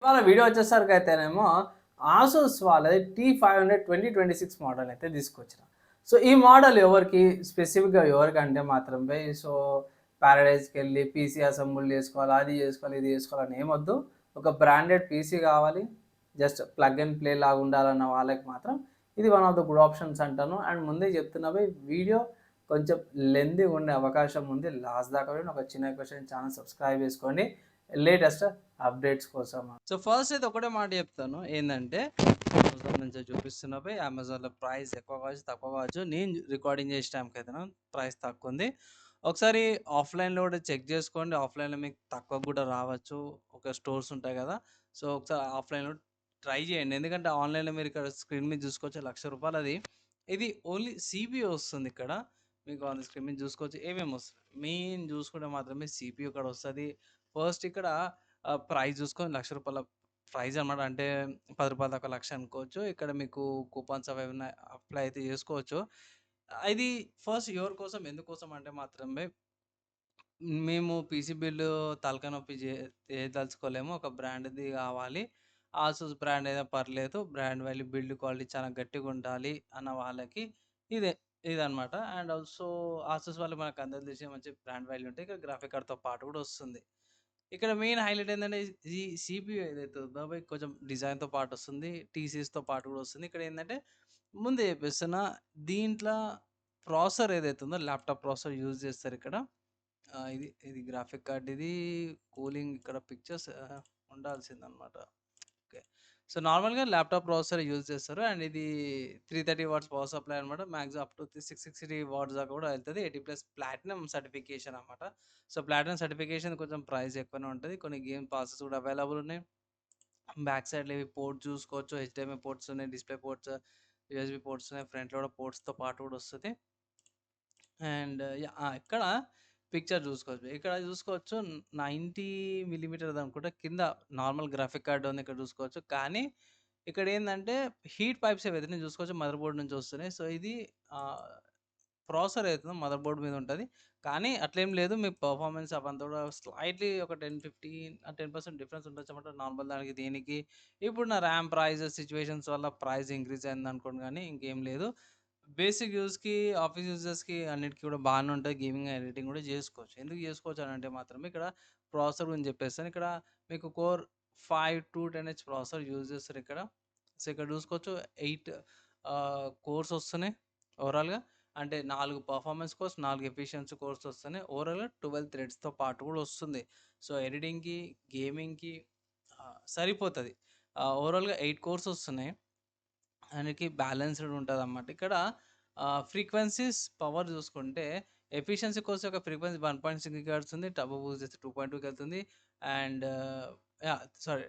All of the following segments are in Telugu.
ఇవాళ వీడియో వచ్చేసరికైతేనేమో ఆసూస్ వాళ్ళది T500 2026 మోడల్ అయితే తీసుకొచ్చిన. సో, ఈ మోడల్ ఎవరికి స్పెసిఫిక్‌గా ఎవరికంటే మాత్రం సో, పారడైజ్‌కెళ్ళి పీసీ అసెంబుల్ చేసుకోవాలి, అది చేసుకోవాలి, ఇది చేసుకోవాలని ఏమొద్దు. ఒక బ్రాండెడ్ పీసీ కావాలి. జస్ట్ ప్లగ్ అండ్ ప్లే లాగా ఉండాలన్న వాళ్ళకి మాత్రం ఇది one of the good options అంటాను. అండ్ ముందే చెప్తున్నా వీడియో కొంచెం లెంతీగా ఉండే అవకాశం ఉంది. లాస్ట్ దాకా వినండి. ఒక చిన్న క్వెషన్ ఛానల్ సబ్స్క్రైబ్ చేసుకోండి. లేటెస్ట్ అప్డేట్స్ కోసం. సో ఫస్ట్ అయితే ఒకటే మాట చెప్తాను ఏంటంటే అమెజాన్ నుంచి చూపిస్తున్న అమెజాన్లో ప్రైస్ ఎక్కువ కావచ్చు తక్కువ కావచ్చు. నేను రికార్డింగ్ చేసే టైంకి అయితే ప్రైస్ తక్కువ ఉంది. ఒకసారి ఆఫ్లైన్లో కూడా చెక్ చేసుకోండి. ఆఫ్లైన్లో మీకు తక్కువ కూడా రావచ్చు. ఒక స్టోర్స్ ఉంటాయి కదా. సో ఒకసారి ఆఫ్లైన్లో ట్రై చేయండి. ఎందుకంటే ఆన్లైన్లో మీరు ఇక్కడ స్క్రీన్ మీద చూసుకోవచ్చు ₹1,00,000 అది. ఇది ఓన్లీ సిపియూ వస్తుంది ఇక్కడ. మీకు ఆన్ స్క్రీన్ మీద చూసుకోవచ్చు ఏమేమి వస్తుంది. మెయిన్ చూసుకుంటే మాత్రమే సిపియూ ఇక్కడ వస్తుంది. ఫస్ట్ ఇక్కడ ప్రైస్ చూసుకొని ₹1,00,000 ప్రైస్ అనమాట. అంటే ₹10 దాకా లక్ష అనుకోవచ్చు. ఇక్కడ మీకు కూపన్స్ అవి ఉన్నాయి. అప్లై అయితే చేసుకోవచ్చు. ఇది ఫస్ట్ ఎవరి కోసం, ఎందుకోసం అంటే మాత్రమే మేము పీసీ బిల్లు తలకాయ నొప్పి చేయదలుచుకోలేము. ఒక బ్రాండ్‌ది కావాలి. ఆసూస్ బ్రాండ్ అయినా పర్లేదు. బ్రాండ్ వాల్యూ, బిల్డ్ క్వాలిటీ చాలా గట్టిగుండాలి అన్న వాళ్ళకి ఇదే ఇదనమాట. అండ్ ఆల్సో ఆసూస్ వాళ్ళు మనకందరికి తెలిసిన మంచి బ్రాండ్ వాల్యూ ఉంటాయి. ఇక్కడ గ్రాఫిక్ కార్డ్‌తో పాటు కూడా వస్తుంది. ఇక్కడ మెయిన్ హైలైట్ ఏందంటే ఈ సీపీయూ ఏదైతే ఉందో కొంచెం డిజైన్‌తో పాటు వస్తుంది. టీసీఎస్‌తో పాటు కూడా వస్తుంది. ఇక్కడ ఏందంటే ముందే చెప్పేస్తున్నా దీంట్లో ప్రాసెసర్ ఏదైతే ఉందో ల్యాప్‌టాప్ ప్రాసెసర్ యూజ్ చేస్తారిక్కడ. ఇది గ్రాఫిక్ కార్డ్ ఇది. కూలింగ్ ఇక్కడ పిక్చర్స్ ఉండాల్సిందనమాట. ఓకే. సో, నార్మల్‌గా ల్యాప్‌టాప్ ప్రాసెసర్ యూజ్ చేస్తారు. అండ్ ఇది 330 వాట్స్ పవర్ సప్లై అనమాట. మాక్సిమం అప్ టు 660 వాట్స్ దాకా కూడా వెళ్తది. 80+ ప్లాటినం సర్టిఫికేషన్ అనమాట. సో, ప్లాటినం సర్టిఫికేషన్ కొంచెం ప్రైస్ ఎక్కువనే ఉంటది. కొన్ని గేమ్ పాసెస్ కూడా అవైలబుల్ ఉన్నాయి. బ్యాక్ సైడ్‌లో ఇవి పోర్ట్స్ చూసుకోవచ్చు. హెచ్‌డీఎంఐ పోర్ట్స్ ఉన్నాయి. డిస్‌ప్లే పోర్ట్స్, యూఎస్‌బీ పోర్ట్స్ ఉన్నాయి. ఫ్రంట్‌లో కూడా పోర్ట్స్‌తో పాటు కూడా వస్తది. అండ్ ఇక్కడ పిక్చర్ చూసుకోవచ్చు. ఇక్కడ చూసుకోవచ్చు 90 మిల్లీమీటర్స్ అనుకుంటా. కింద నార్మల్ గ్రాఫిక్ కార్డ్ ఉంది. ఇక్కడ చూసుకోవచ్చు. కానీ ఇక్కడేందంటే హీట్ పైప్స్ ఏవైతే చూసుకోవచ్చు మదర్ బోర్డ్ నుంచి వస్తున్నాయి. సో, ఇది ఆహ్, ప్రాసెసర్ ఏదైతుందో మదర్ బోర్డ్ మీద ఉంటది. కానీ అట్లేం లేదు. మీ పెర్ఫార్మన్స్ అవంతా కూడా స్లైట్‌లీ ఒక 10% డిఫరెన్స్ ఉండొచ్చన్నమాట. నార్మల్ దానికి దీనికి. ఇప్పుడు నా ర్యామ్ ప్రైస్ సిట్యుయేషన్స్ వల్ల ప్రైస్ ఇంక్రీజ్ అయిందనుకోండి గానీ ఇంకేం లేదు. బేసిక్ యూజ్‌కి, ఆఫీస్ యూజెస్‌కి అన్నిటికి కూడా బానే ఉంటది. గేమింగ్, ఎడిటింగ్ కూడా జేసుకోవచ్చు. ఎందుకు జేసుకోవచ్చు అనంటే మాత్రమే ఇక్కడ ప్రాసెసర్ గురించి చెప్పేస్తాను. ఇక్కడ మీకు కోర్ 5-10H ప్రాసెసర్ యూజ్ చేస్తారిక్కడ. సో, ఇక్కడ చూసుకోవచ్చు 8 కోర్స్ వస్తున్నాయి ఓవరాల్‌గా. అంటే 4 పర్ఫార్మెన్స్ కోర్స్, 4 ఎఫిషియన్సీ కోర్స్ వస్తున్నాయి. ఓవరాల్‌గా 12 థ్రెడ్స్‌తో పాటు కూడా వస్తుంది. సో, ఎడిటింగ్‌కి, గేమింగ్‌కి సరిపోతది. ఓవరాల్‌గా 8 కోర్స్ వస్తున్నాయి. ఆయనకి బ్యాలెన్స్‌డ్ ఉంటదనమాట. ఇక్కడ ఫ్రీక్వెన్సీస్ పవర్ చూసుకుంటే ఎఫిషియన్సీ కోసం ఒక ఫ్రీక్వెన్సీ 1.6 గిగాహెర్ట్జ్ ఉంది. టర్బో బూస్ట్ చేస్తే 2.2కి వెళ్తుంది. అండ్ సారీ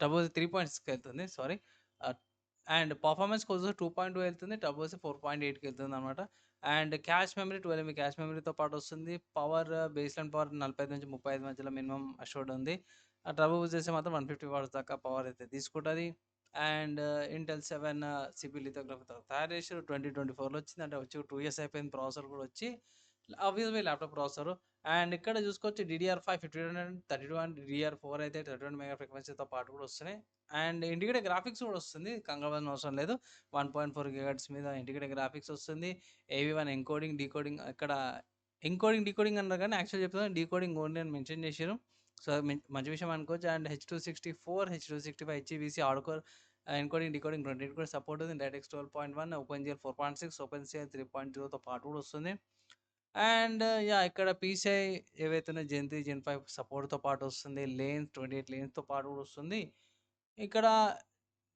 టర్బో 3.6కి వెళ్తుంది. సారీ. ఆహ్, అండ్ పర్ఫార్మెన్స్ కోసం 2.2 వెళ్తుంది. టర్బో 4.8కి వెళ్తుందనమాట. And cache memory 12 MB cache మెమరీతో పాటు వస్తుంది. పవర్ బేస్‌లైన్ పవర్ 45-35 మధ్యలో మినిమమ్ అష్యూర్డ్ ఉంది. టర్బో బూస్ట్ చేస్తే మాత్రం 150 వాట్స్ దాకా పవర్ అయితే తీసుకుంటది. అండ్ ఇంటెల్ 7 సీపీ లిథోగ్రఫీతో తయారు చేసిర్రు. 2024లో వచ్చింది. అంటే వచ్చి 2 ఇయర్స్ అయిపోయింది ప్రాసెసర్ కూడా వచ్చి. Obviously laptop processor. అండ్ ఇక్కడ చూసుకోవచ్చు DDR5 5232 అండ్ DDR4 అయితే 31 మెగా ఫ్రీక్వెన్సీతో పాటు కూడా వస్తున్నాయి. అండ్ ఇంటిగ్రేటెడ్ గ్రాఫిక్స్ కూడా వస్తుంది. కంగారు అవసరం లేదు. 1.4 గిగాహెర్ట్జ్ మీద ఇంటిగ్రేటెడ్ గ్రాఫిక్స్ వస్తుంది. AV1 ఎన్కోడింగ్, డీకోడింగ్ ఇక్కడ ఎన్కోడింగ్, డీకోడింగ్ అన్నారు కానీ యాక్చువల్‌గా చెప్తున్నా డీకోడింగ్ ఓన్లీ అని మెన్షన్ చేసిర్రు. సో, మంచి విషయం అనుకోవచ్చు. And H264, H265 HEVC hardcore encoding, decoding రెండిటికి కూడా సపోర్ట్ ఉంది. డైరెక్ట్‌ఎక్స్ 12.1, ఓపెన్‌జిఎల్ 4.6, ఓపెన్‌సిఎల్ 3.0తో పాటు కూడా వస్తుంది. అండ్ ఇక్కడ పీసీఐ ఏవైతే ఉన్నాయో జెన్ 3, జెన్ 5 సపోర్ట్‌తో పాటు వస్తుంది. 28 లేన్స్‌తో పాటు కూడా వస్తుంది. ఇక్కడ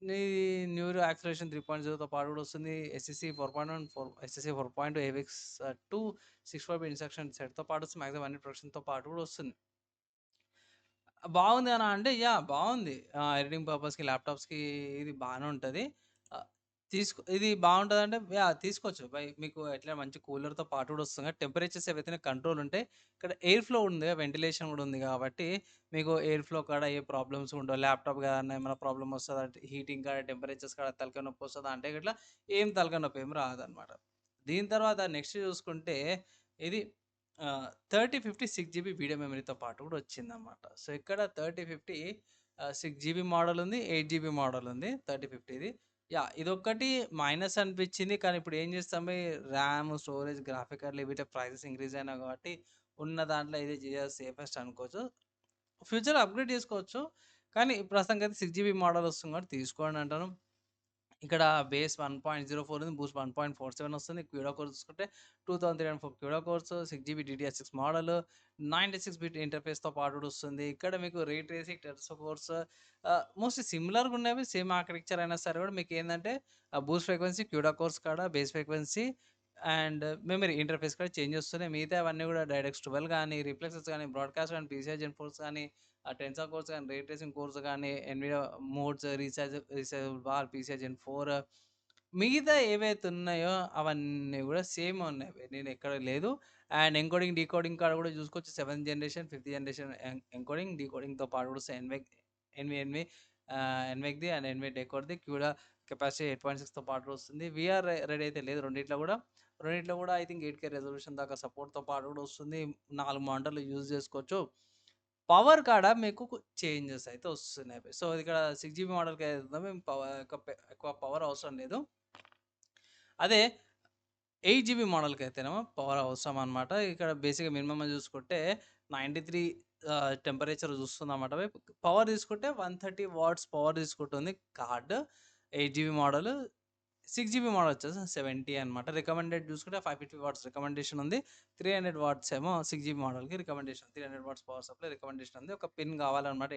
ఈ న్యూరో యాక్సిలరేషన్ 3.0తో పాటు కూడా వస్తుంది. ఎస్ఎస్‌సి 4.1, ఎస్ఎస్‌సి 4.2 ఏవిక్స్ 2 64 బిట్ ఇన్‌స్ట్రక్షన్ సెట్‌తో పాటు వస్తుంది. మాక్సిమం అన్ని ప్రొటెక్షన్‌తో పాటు కూడా వస్తుంది. బావుంది అనా అంటే బావుంది. ఎడిటింగ్ పర్పస్‌కి, ల్యాప్‌టాప్స్‌కి ఇది బానే ఉంటది. ఆహ్, ఇది బావుంటదంటే తీసుకోవచ్చు. మీకు ఎట్లా మంచి కూలర్‌తో పాటు కూడా వస్తుంది. టెంపరేచర్స్ ఏవైతే కంట్రోల్ ఉంటాయి. ఇక్కడ ఎయిర్ ఫ్లో ఉంది. వెంటిలేషన్ కూడా ఉంది కాబట్టి మీకు ఎయిర్ ఫ్లో కాడ ఏ ప్రాబ్లమ్స్ ఉండవు. ల్యాప్‌టాప్ ఏదన్నా ఏమైనా ప్రాబ్లమ్ వస్తదా? హీటింగ్ కాడ, టెంపరేచర్స్ కాడ తలకాయ నొప్పి వస్తదా? అంటే ఇట్లా ఏం తలకాయ నొప్పి ఏమి రాదనమాట. దీని తర్వాత నెక్స్ట్ చూసుకుంటే ఇది 3050 6 జీబీ వీడియో మెమరీతో పాటు కూడా వచ్చిందనమాట. సో, ఇక్కడ 3050 6 జీబీ మోడల్ ఉంది, 8 జీబీ మోడల్ ఉంది 3050ది. యాహ్! ఇదొక్కటి మైనస్ అనిపించింది. కానీ ఇప్పుడు ఏం చేస్తాం బై, ర్యామ్, స్టోరేజ్, గ్రాఫిక్ కార్డ్‌లు వీటి ప్రైసెస్ ఇంక్రీజ్ అయినాయి కాబట్టి ఉన్న దాంట్లో ఇది సేఫెస్ట్ అనుకోవచ్చు. ఫ్యూచర్‌లో అప్‌గ్రేడ్ చేసుకోవచ్చు. కానీ ప్రస్తుతానికైతే 6 జీబీ మోడల్ వస్తుంది కాబట్టి తీసుకోండి అంటాను. ఇక్కడ బేస్ 1.04 ఉంది. బూస్ట్ 1.47 వస్తుంది. క్యూడా కోర్ చూసుకుంటే 2304 CUDA cores, 6 GB DDR6 model, 96 bit ఇంటర్ఫేస్‌తో పాటు కూడా వస్తుంది. ఇక్కడ మీకు ray tracing, tensor cores mostly సిమిలర్‌గా ఉన్నవి. సేమ్ ఆర్కిటెక్చర్ అయినా సరే కూడా మీకేందంటే బూస్ట్ ఫ్రీక్వెన్సీ, క్యూడా కోర్స్ కాడ base frequency and memory interface కూడా చేంజ్ వస్తున్నాయి. మిగతావన్నీ కూడా డైరెక్ట్స్ 12 గానీ, రిఫ్లెక్సెస్ గానీ, బ్రాడ్‌కాస్ట్ గానీ, PCIe Gen 4 గానీ, టెన్సార్ కోర్స్ గానీ, రే ట్రేసింగ్ కోర్స్ గానీ, Nvidia modes, resizable bar, PCIe Gen 4 మిగతా ఏవైతే ఉన్నాయో అవన్నీ కూడా సేమ్ ఉన్నాయి. నేనెక్కడ లేదు. అండ్ ఎన్కోడింగ్, డీకోడింగ్ కాడ కూడా చూసుకోవచ్చు. 7థ్ జనరేషన్, 5థ్ జనరేషన్ ఎన్కోడింగ్, డీకోడింగ్‌తో పాటు కూడా ఎన్విఎన్వి ఎన్విక్‌ది అండ్ ఎన్వి డెకోర్‌ది క్యూడా కెపాసిటీ 8.6తో పాటు వస్తుంది. వీఆర్ రెడీ అయితే లేదు రెండిట్లో కూడా ఐ థింక్ 8K రెజల్యూషన్ దాకా సపోర్ట్‌తో పాటు కూడా వస్తుంది. 4 మానిటర్లు యూజ్ చేసుకోవచ్చు. పవర్ కాడ మీకు చేంజెస్ అయితే వస్తున్నాయి. సో ఇక్కడ 6 జీబీ మోడల్‌కి అయితే మేము ఎక్కువ పవర్ అవసరం లేదు. అదే 8 జీబీ మోడల్‌కైతేనేమో పవర్ అవసరం అనమాట. ఇక్కడ బేసిక్‌గా మినిమమ్ చూసుకుంటే 93 టెంపరేచర్ చూస్తుందన్నమాట. పవర్ తీసుకుంటే 130 వాట్స్ పవర్ తీసుకుంటుంది card. 8 GB model. 6 GB model వచ్చేసి 70 అనమాట. రికమెండెడ్ చూసుకుంటే 550 వాట్స్ రికమెండేషన్ ఉంది. 300 వాట్స్ ఏమో 6 జీబీ మోడల్‌కి recommendation. 300 watts power supply recommendation ఉంది. ఒక పిన్ కావాలన్నమాట.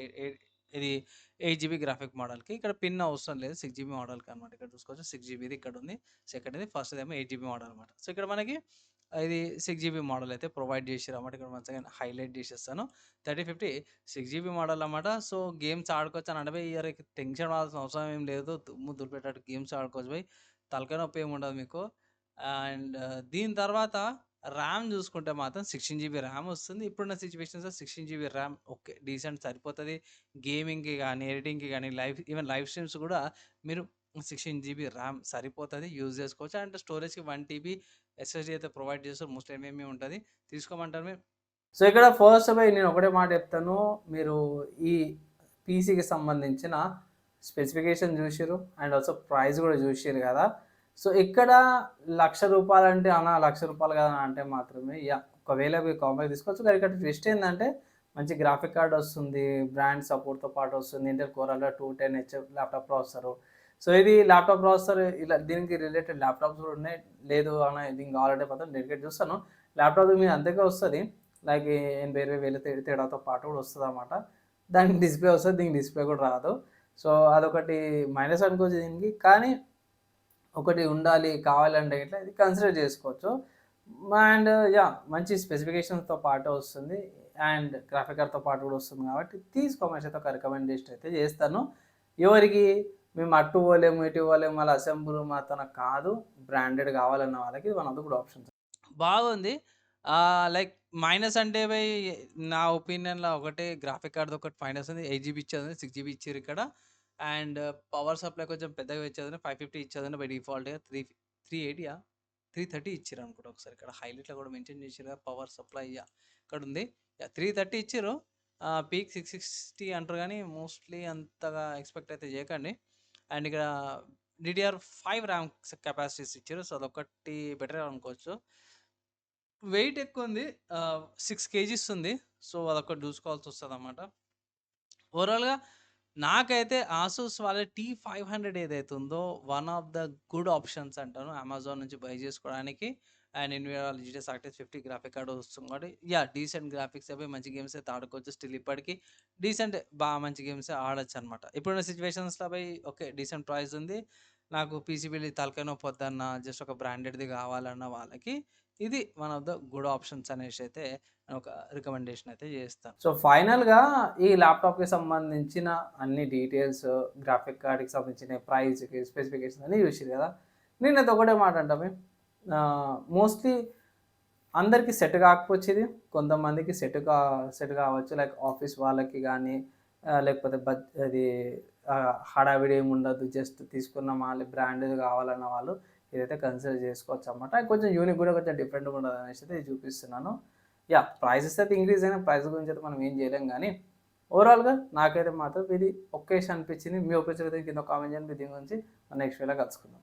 ఇది 8 జీబీ గ్రాఫిక్ మోడల్‌కి. ఇక్కడ పిన్ అవసరం లేదు 6 జీబీ మోడల్‌కి అనమాట. ఇక్కడ చూసుకోవచ్చు 6 జీబీది ఇక్కడ ఉంది. సెకండ్‌ది, ఫస్ట్‌దేమో 8 జీబీ మోడల్ అనమాట. సో ఇక్కడ మనకి ఇది 6 జీబీ మోడల్ అయితే ప్రొవైడ్ చేసిర్రన్నమాట. ఇక్కడ వన్స్ అగైన్ హైలైట్ చేసేస్తాను. 3050 6 జీబీ మోడల్ అన్నమాట. సో గేమ్స్ ఆడుకోవచ్చు అని అంటే భయ్ ఇయర్ టెన్షన్ పడాల్సిన అవసరం ఏం లేదు. దుమ్ము దులిపేటట్టు గేమ్స్ ఆడుకోవచ్చు భయ్. తలకాయ నొప్పి ఏమి ఉండదు మీకు. అండ్ దీని తర్వాత ర్యామ్ చూసుకుంటే మాత్రం 16 జీబీ ర్యామ్ వస్తుంది. ఇప్పుడున్న సిట్యుయేషన్స్‌లో 16 జీబీ ర్యామ్ ఓకే. డీసెంట్ సరిపోతది. గేమింగ్‌కి గానీ, ఎడిటింగ్‌కి గానీ, ఈవెన్ లైవ్ స్ట్రీమ్స్ కూడా మీరు 16 జీబీ ర్యామ్ సరిపోతది. యూజ్ చేసుకోవచ్చు. అండ్ స్టోరేజ్‌కి 1 టీబీ ఎస్ఎస్‌డీ అయితే ప్రొవైడ్ చేస్తారు. మోస్ట్ ఎంఎంఈ ఉంటది. తీసుకోమంటారు మీరు? సో ఇక్కడ ఫస్ట్ బై నేను ఒకటే మాట చెప్తాను. మీరు ఈ పీసీకి సంబంధించిన స్పెసిఫికేషన్ చూసిర్రు అండ్ ఆల్సో ప్రైస్ కూడా చూసిర్రు కదా. సో ఇక్కడ ₹1,00,000 అంటే అన్న ₹1,00,000 కదా అంటే మాత్రమే ఒకవేళ మీరు కాంపాక్ట్ తీసుకోవచ్చు. కానీ ఇక్కడ ట్విస్ట్ ఏంటంటే మంచి గ్రాఫిక్ కార్డ్ వస్తుంది, బ్రాండ్ సపోర్ట్తో పాటు వస్తుంది, Intel core ultra 210H laptop processor. So ఇది ల్యాప్టాప్ ప్రాసెసర్ ఇలా దీనికి రిలేటెడ్ ల్యాప్టాప్స్ కూడా ఉన్నాయి. లేదు అన్న దీనికి కావాలంటే మాత్రం డెడికేట్ చూస్తాను. ల్యాప్టాప్ మీద అంతకే వస్తుంది, లైక్ 80,000 తేడాతో పాటు కూడా వస్తుందన్నమాట. దానికి డిస్ప్లే వస్తుంది, దీనికి డిస్ప్లే కూడా రాదు. సో అదొకటి మైనస్ అనుకోవచ్చు దీనికి. కానీ ఒకటి ఉండాలి కావాలంటే ఇట్లా ఇది కన్సిడర్ చేసుకోవచ్చు. అండ్ మంచి స్పెసిఫికేషన్స్తో పాటు వస్తుంది అండ్ గ్రాఫిక్ కార్డ్తో పాటు కూడా వస్తుంది కాబట్టి తీసుకోమని అయితే ఒక రికమెండేషన్ అయితే చేస్తాను. ఎవరికి మేము అటు పోలేము ఇటు పోలేము మళ్ళీ అసెంబుల్ మాత్రం కాదు, బ్రాండెడ్ కావాలన్న వాళ్ళకి ఇది one of the good options. బాగుంది. లైక్ మైనస్ అంటే బై నా ఒపీనియన్‌లో ఒకటే గ్రాఫిక్ కార్డ్‌ది ఒకటి మైనస్ ఉంది. 8 జీబీ ఇచ్చేది 6 జీబీ ఇచ్చిర్రు ఇక్కడ. అండ్ పవర్ సప్లై కొంచెం పెద్దగా ఇచ్చేది 550 ఇచ్చేది బై డిఫాల్ట్‌గా 380 330 ఇచ్చిర్రనుకుంటా. ఒకసారి ఇక్కడ హైలైట్‌లో కూడా మెన్షన్ చేసిర్రు కదా పవర్ సప్లై ఇక్కడుంది. 330 ఇచ్చిర్రు. పీక్ 660 అంటారు గానీ మోస్ట్‌లీ అంతగా ఎక్స్‌పెక్ట్ అయితే చేయకండి. అండ్ ఇక్కడ DDR5 ర్యామ్ కెపాసిటీస్ ఇచ్చారు. సో అదొక్కటి బెటర్ అనుకోవచ్చు. వెయిట్ ఎక్కువుంది. 6 కేజీస్ ఉంది. సో అదొక్కటి చూసుకోవాల్సొస్తదనమాట. ఓవరాల్‌గా నాకైతే ఆసూస్ వాళ్ళ T500 ఏదైతే ఉందో one of the good options అంటాను. అమెజాన్ నుంచి బై చేసుకోవడానికి. And Nvidia GTX RTX 50 graphic card వస్తుంది కాబట్టి డీసెంట్ గ్రాఫిక్స్ అవి మంచి గేమ్స్ అయితే ఆడుకోవచ్చు. స్టిల్ ఇప్పటికి డీసెంట్ మంచి గేమ్సే ఆడొచ్చనమాట. ఇప్పుడున్న సిట్యుయేషన్స్‌లో బై ఓకే. డీసెంట్ ప్రైస్ ఉంది. నాకు పీసీ బిల్డ్ తలకాయ నొప్పి వద్దన్న, జస్ట్ ఒక బ్రాండెడ్‌ది కావాలన్న వాళ్ళకి ఇది one of the good options అనేసి అయితే ఒక రికమెండేషన్ అయితే చేస్తాను. సో ఫైనల్‌గా ఈ ల్యాప్‌టాప్‌కి సంబంధించిన అన్ని డీటెయిల్స్, గ్రాఫిక్ కార్డ్‌కి సంబంధించిన ప్రైస్‌కి, స్పెసిఫికేషన్స్ అన్నీ చూసిర్రు కదా. నేనైతే ఒకటే మాట అంటాను. మోస్ట్‌లీ అందరికి సెట్ కాకపోవచ్చు ఇది. కొంతమందికి సెట్ కావచ్చు. లైక్ ఆఫీస్ వాళ్ళకి గానీ, లేకపోతే అది హడావిడి ఏమి ఉండదు. జస్ట్ తీసుకున్నామా బ్రాండెడ్ కావాలన్న వాళ్ళు ఇదైతే కన్సిడర్ చేసుకోవచ్చనమాట. కొంచెం యూనిక్ కూడా కొంచెం డిఫరెంట్‌గా ఉంటదనేసి అయితే ఇది చూపిస్తున్నాను. ప్రైసెస్ అయితే ఇంక్రీజ్ అయినాయి. ప్రైస్ గురించి అయితే మనం ఏం చేయలేం గానీ, ఓవరాల్గా నాకైతే మాత్రం ఇది ఒకేషన్ అనిపించింది. మీ ఒపీనియన్ కింద కామెంట్ చేయండి. మీ దీని గురించి నెక్స్ట్ వేలో కలుసుకుందాం.